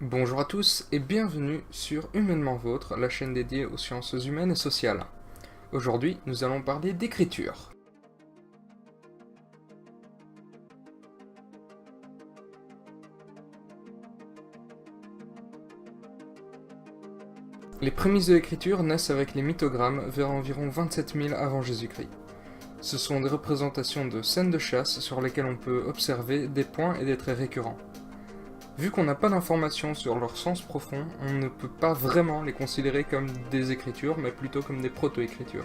Bonjour à tous et bienvenue sur Humainement Vôtre, la chaîne dédiée aux sciences humaines et sociales. Aujourd'hui, nous allons parler d'écriture. Les prémices de l'écriture naissent avec les mythogrammes vers environ 27 000 avant Jésus-Christ. Ce sont des représentations de scènes de chasse sur lesquelles on peut observer des points et des traits récurrents. Vu qu'on n'a pas d'informations sur leur sens profond, on ne peut pas vraiment les considérer comme des écritures, mais plutôt comme des proto-écritures.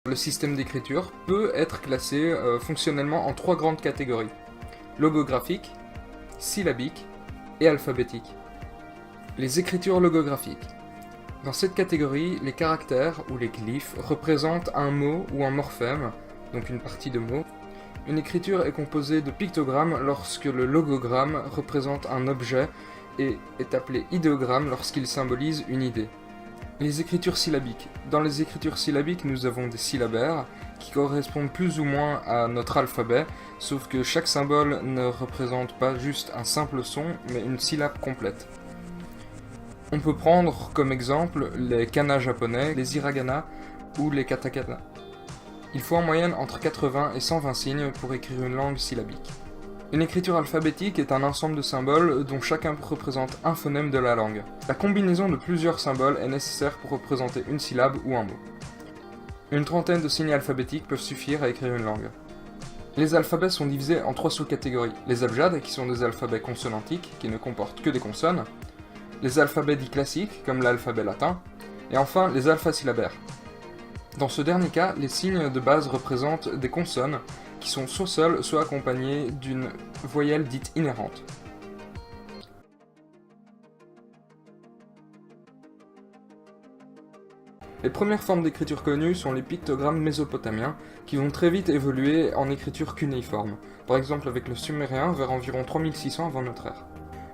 Le système d'écriture peut être classé fonctionnellement en trois grandes catégories: logographique, syllabique et alphabétique. Les écritures logographiques. Dans cette catégorie, les caractères ou les glyphes représentent un mot ou un morphème, donc une partie de mot. Une écriture est composée de pictogrammes lorsque le logogramme représente un objet et est appelé idéogramme lorsqu'il symbolise une idée. Les écritures syllabiques. Dans les écritures syllabiques, nous avons des syllabaires qui correspondent plus ou moins à notre alphabet, sauf que chaque symbole ne représente pas juste un simple son, mais une syllabe complète. On peut prendre comme exemple les kana japonais, les hiragana ou les katakana. Il faut en moyenne entre 80 et 120 signes pour écrire une langue syllabique. Une écriture alphabétique est un ensemble de symboles dont chacun représente un phonème de la langue. La combinaison de plusieurs symboles est nécessaire pour représenter une syllabe ou un mot. Une trentaine de signes alphabétiques peuvent suffire à écrire une langue. Les alphabets sont divisés en trois sous-catégories. Les abjades, qui sont des alphabets consonantiques, qui ne comportent que des consonnes. Les alphabets dits classiques, comme l'alphabet latin. Et enfin, les alphasyllabaires. Dans ce dernier cas, les signes de base représentent des consonnes qui sont soit seules, soit accompagnées d'une voyelle dite inhérente. Les premières formes d'écriture connues sont les pictogrammes mésopotamiens, qui vont très vite évoluer en écriture cunéiforme, par exemple avec le sumérien vers environ 3600 avant notre ère.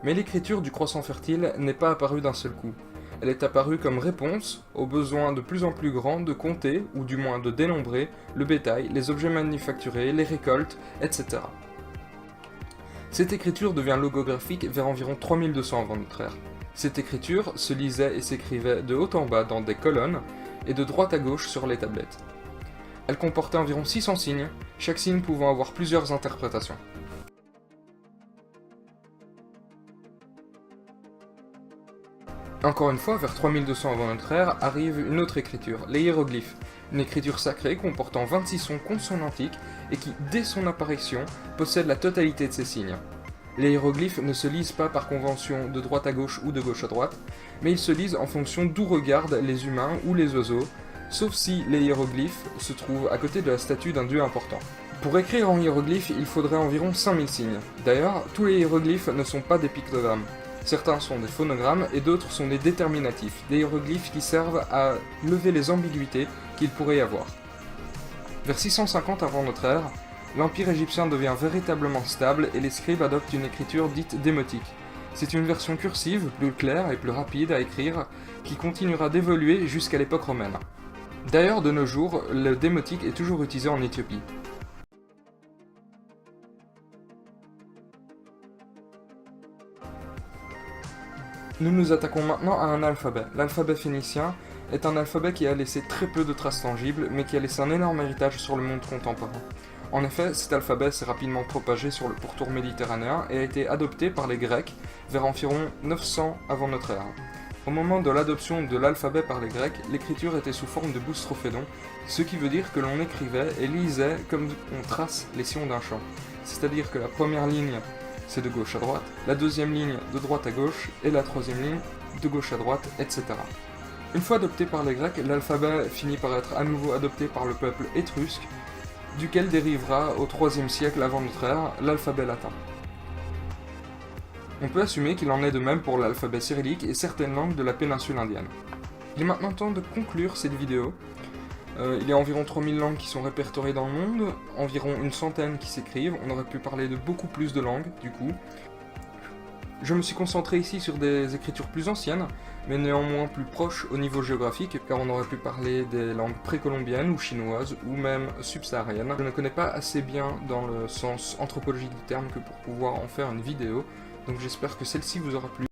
Mais l'écriture du croissant fertile n'est pas apparue d'un seul coup. Elle est apparue comme réponse aux besoins de plus en plus grands de compter, ou du moins de dénombrer, le bétail, les objets manufacturés, les récoltes, etc. Cette écriture devient logographique vers environ 3200 avant notre ère. Cette écriture se lisait et s'écrivait de haut en bas dans des colonnes et de droite à gauche sur les tablettes. Elle comportait environ 600 signes, chaque signe pouvant avoir plusieurs interprétations. Encore une fois, vers 3200 avant notre ère, arrive une autre écriture, les hiéroglyphes, une écriture sacrée comportant 26 sons consonantiques et qui, dès son apparition, possède la totalité de ces signes. Les hiéroglyphes ne se lisent pas par convention de droite à gauche ou de gauche à droite, mais ils se lisent en fonction d'où regardent les humains ou les oiseaux, sauf si les hiéroglyphes se trouvent à côté de la statue d'un dieu important. Pour écrire en hiéroglyphes, il faudrait environ 5000 signes. D'ailleurs, tous les hiéroglyphes ne sont pas des pictogrammes. Certains sont des phonogrammes et d'autres sont des déterminatifs, des hiéroglyphes qui servent à lever les ambiguïtés qu'il pourrait y avoir. Vers 650 avant notre ère, l'Empire égyptien devient véritablement stable et les scribes adoptent une écriture dite démotique. C'est une version cursive, plus claire et plus rapide à écrire, qui continuera d'évoluer jusqu'à l'époque romaine. D'ailleurs, de nos jours, le démotique est toujours utilisé en Éthiopie. Nous nous attaquons maintenant à un alphabet. L'alphabet phénicien est un alphabet qui a laissé très peu de traces tangibles, mais qui a laissé un énorme héritage sur le monde contemporain. En effet, cet alphabet s'est rapidement propagé sur le pourtour méditerranéen et a été adopté par les Grecs vers environ 900 avant notre ère. Au moment de l'adoption de l'alphabet par les Grecs, l'écriture était sous forme de boustrophédon, ce qui veut dire que l'on écrivait et lisait comme on trace les sillons d'un champ. C'est-à-dire que la première ligne c'est de gauche à droite, la deuxième ligne de droite à gauche, et la troisième ligne de gauche à droite, etc. Une fois adopté par les Grecs, l'alphabet finit par être à nouveau adopté par le peuple étrusque, duquel dérivera au IIIe siècle avant notre ère l'alphabet latin. On peut assumer qu'il en est de même pour l'alphabet cyrillique et certaines langues de la péninsule indienne. Il est maintenant temps de conclure cette vidéo. Il y a environ 3000 langues qui sont répertoriées dans le monde, environ une centaine qui s'écrivent, on aurait pu parler de beaucoup plus de langues du coup. Je me suis concentré ici sur des écritures plus anciennes, mais néanmoins plus proches au niveau géographique, car on aurait pu parler des langues précolombiennes ou chinoises, ou même subsahariennes. Je ne connais pas assez bien dans le sens anthropologique du terme que pour pouvoir en faire une vidéo, donc j'espère que celle-ci vous aura plu.